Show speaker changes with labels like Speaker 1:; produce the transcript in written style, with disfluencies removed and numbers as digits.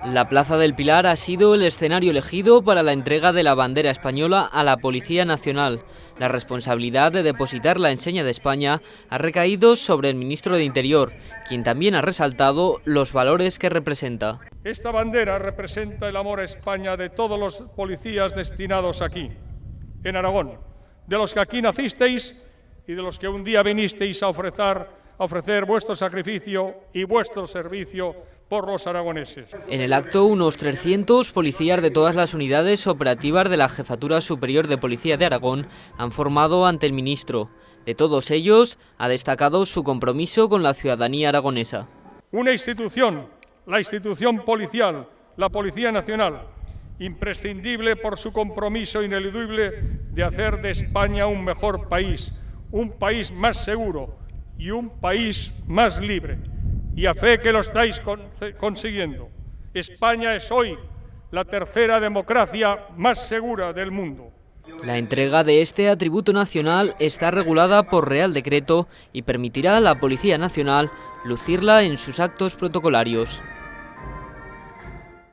Speaker 1: La Plaza del Pilar ha sido el escenario elegido para la entrega de la bandera española a la Policía Nacional. La responsabilidad de depositar la enseña de España ha recaído sobre el ministro de Interior, quien también ha resaltado los valores que representa.
Speaker 2: Esta bandera representa el amor a España de todos los policías destinados aquí, en Aragón, de los que aquí nacisteis y de los que un día vinisteis a ofrecer vuestro sacrificio y vuestro servicio por los aragoneses.
Speaker 1: En el acto, unos 300 policías de todas las unidades operativas de la Jefatura Superior de Policía de Aragón han formado ante el ministro. De todos ellos, ha destacado su compromiso con la ciudadanía aragonesa.
Speaker 2: Una institución, la institución policial, la Policía Nacional, imprescindible por su compromiso ineludible de hacer de España un mejor país, un país más seguro y un país más libre. Y a fe que lo estáis consiguiendo. España es hoy la tercera democracia más segura del mundo.
Speaker 1: La entrega de este atributo nacional está regulada por Real Decreto y permitirá a la Policía Nacional lucirla en sus actos protocolarios.